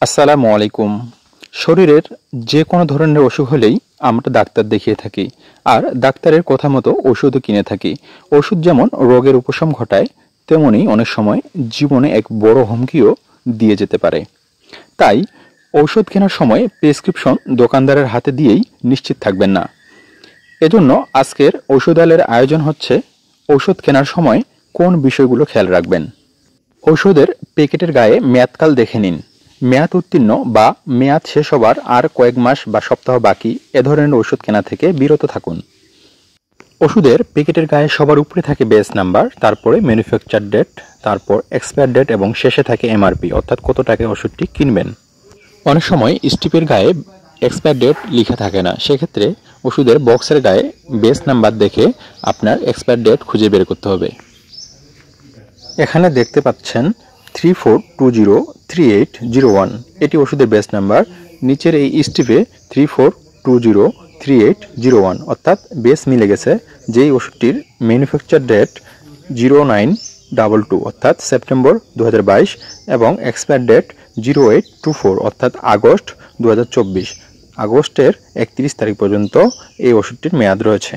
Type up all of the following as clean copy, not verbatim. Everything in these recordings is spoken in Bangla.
আসসালামু আলাইকুম। শরীরের যে কোনো ধরনের অসুখ হলেই আমরা ডাক্তার দেখিয়ে থাকি, আর ডাক্তারের কথা মতো ওষুধও কিনে থাকি। ওষুধ যেমন রোগের উপশম ঘটায়, তেমনি অনেক সময় জীবনে এক বড় হুমকিও দিয়ে যেতে পারে। তাই ঔষধ কেনার সময় প্রেসক্রিপশন দোকানদারের হাতে দিয়েই নিশ্চিত থাকবেন না। এজন্য আজকের ঔষধালয়ের আয়োজন হচ্ছে ঔষধ কেনার সময় কোন বিষয়গুলো খেয়াল রাখবেন। ঔষধের প্যাকেটের গায়ে মেয়াদকাল দেখে নিন। মেয়াদ উত্তীর্ণ বা মেয়াদ শেষ হবার আর কয়েক মাস বা সপ্তাহ বাকি এ ধরনের ওষুধ কেনা থেকে বিরত থাকুন। ওষুধের প্যাকেটের গায়ে সবার উপরে থাকে বেস নাম্বার, তারপরে ম্যানুফ্যাকচার ডেট, তারপর এক্সপায়ার ডেট এবং শেষে থাকে এমআরপি, অর্থাৎ কত টাকায় ওষুধটি কিনবেন। অনেক সময় স্ট্রিপের গায়ে এক্সপায়ার ডেট লেখা থাকে না, সেক্ষেত্রে ওষুধের বক্সের গায়ে বেস নাম্বার দেখে আপনার এক্সপায়ার ডেট খুঁজে বের করতে হবে। এখানে দেখতে পাচ্ছেন 34203801, এটি ওষুধের বেস নাম্বার। নিচের এই স্ট্রিপে 34203801, অর্থাৎ বেস মিলে গেছে। যেই ওষুধটির ম্যানুফ্যাকচার ডেট 0922, অর্থাৎ সেপ্টেম্বর 2022, এবং এক্সপায়ার ডেট 0824, অর্থাৎ আগস্ট 2024। আগস্টের 31 তারিখ পর্যন্ত এই ওষুধটির মেয়াদ রয়েছে।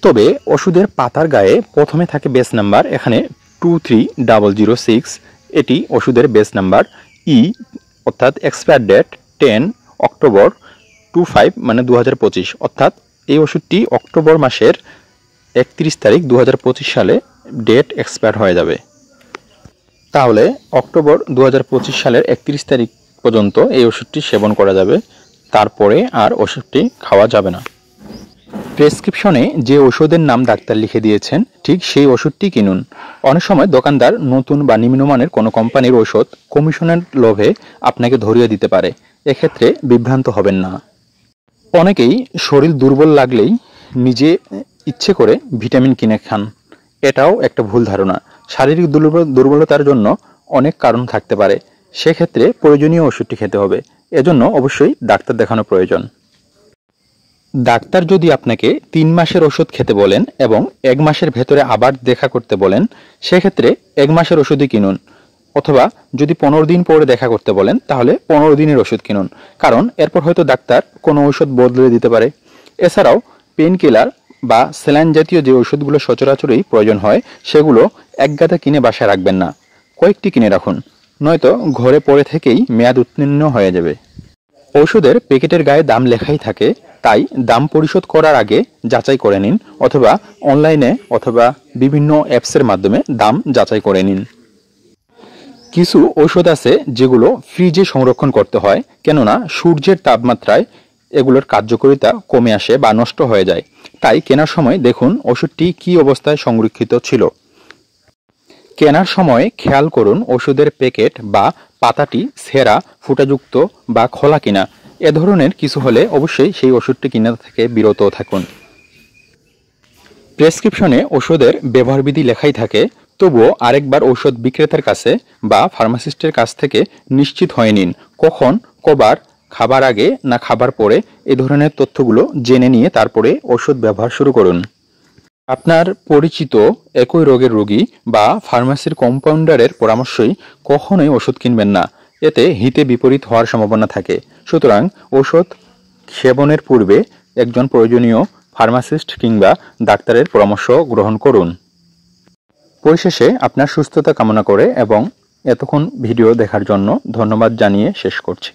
তবে ওষুধের পাতার গায়ে প্রথমে থাকে বেস নাম্বার, এখানে 23006, এটি ওষুধের বেস নাম্বার। অর্থাৎ এক্সপায়ার ডেট 10 অক্টোবর 25, মানে 2025, অর্থাৎ এই ওষুধটি অক্টোবর মাসের 31 তারিখ 2025 সালে ডেট এক্সপায়ার হয়ে যাবে। তাহলে অক্টোবর 2025 সালের 31 তারিখ পর্যন্ত এই ওষুধটি সেবন করা যাবে, তারপরে আর ওষুধটি খাওয়া যাবে না। প্রেসক্রিপশনে যে ওষুধের নাম ডাক্তার লিখে দিয়েছেন ঠিক সেই ওষুধটি কিনুন। অনেক সময় দোকানদার নতুন বা নিম্নমানের কোনো কোম্পানির ওষুধ কমিশনের লোভে আপনাকে ধরিয়ে দিতে পারে, এক্ষেত্রে বিভ্রান্ত হবেন না। অনেকেই শরীর দুর্বল লাগলেই নিজে ইচ্ছে করে ভিটামিন কিনে খান, এটাও একটা ভুল ধারণা। শারীরিক দুর্বলতার জন্য অনেক কারণ থাকতে পারে, সেক্ষেত্রে প্রয়োজনীয় ওষুধটি খেতে হবে। এজন্য অবশ্যই ডাক্তার দেখানো প্রয়োজন। ডাক্তার যদি আপনাকে 3 মাসের ওষুধ খেতে বলেন এবং 1 মাসের ভেতরে আবার দেখা করতে বলেন, সেক্ষেত্রে 1 মাসের ওষুধই কিনুন। অথবা যদি 15 দিন পরে দেখা করতে বলেন, তাহলে 15 দিনের ওষুধ কিনুন, কারণ এরপর হয়তো ডাক্তার কোনো ওষুধ বদলে দিতে পারে। এছাড়াও পেন কিলার বা স্যালাইন জাতীয় যে ওষুধগুলো সচরাচরই প্রয়োজন হয়, সেগুলো একগাদা কিনে বাসায় রাখবেন না, কয়েকটি কিনে রাখুন, নয়তো ঘরে পড়ে থেকেই মেয়াদ উত্তীর্ণ হয়ে যাবে। ওষুধের প্যাকেটের গায়ে দাম লেখাই থাকে, তাই দাম পরিশোধ করার আগে যাচাই করে নিন, অথবা অনলাইনে অথবা বিভিন্ন অ্যাপসের মাধ্যমে দাম যাচাই করে নিন। কিছু ঔষধ আছে যেগুলো ফ্রিজে সংরক্ষণ করতে হয়, কেননা সূর্যের তাপমাত্রায় এগুলোর কার্যকারিতা কমে আসে বা নষ্ট হয়ে যায়। তাই কেনার সময় দেখুন ওষুধটি কী অবস্থায় সংরক্ষিত ছিল। কেনার সময় খেয়াল করুন ওষুধের প্যাকেট বা পাতাটি ছেঁড়া, ফুটাযুক্ত বা খোলা কিনা। এ ধরনের কিছু হলে অবশ্যই সেই ওষুধটি কিনা থেকে বিরত থাকুন। প্রেসক্রিপশনে ওষুধের ব্যবহারবিধি লেখাই থাকে, তবুও আরেকবার ঔষধ বিক্রেতার কাছে বা ফার্মাসিস্টের কাছ থেকে নিশ্চিত হয়ে নিন কখন, কবার, খাবার আগে না খাবার পরে, এ ধরনের তথ্যগুলো জেনে নিয়ে তারপরে ওষুধ ব্যবহার শুরু করুন। আপনার পরিচিত একই রোগের রোগী বা ফার্মাসির কম্পাউন্ডারের পরামর্শই কখনোই ওষুধ কিনবেন না, এতে হিতে বিপরীত হওয়ার সম্ভাবনা থাকে। সুতরাং ওষুধ সেবনের পূর্বে একজন প্রয়োজনীয় ফার্মাসিস্ট কিংবা ডাক্তারের পরামর্শ গ্রহণ করুন। পরিশেষে আপনার সুস্থতা কামনা করে এবং এতক্ষণ ভিডিও দেখার জন্য ধন্যবাদ জানিয়ে শেষ করছি।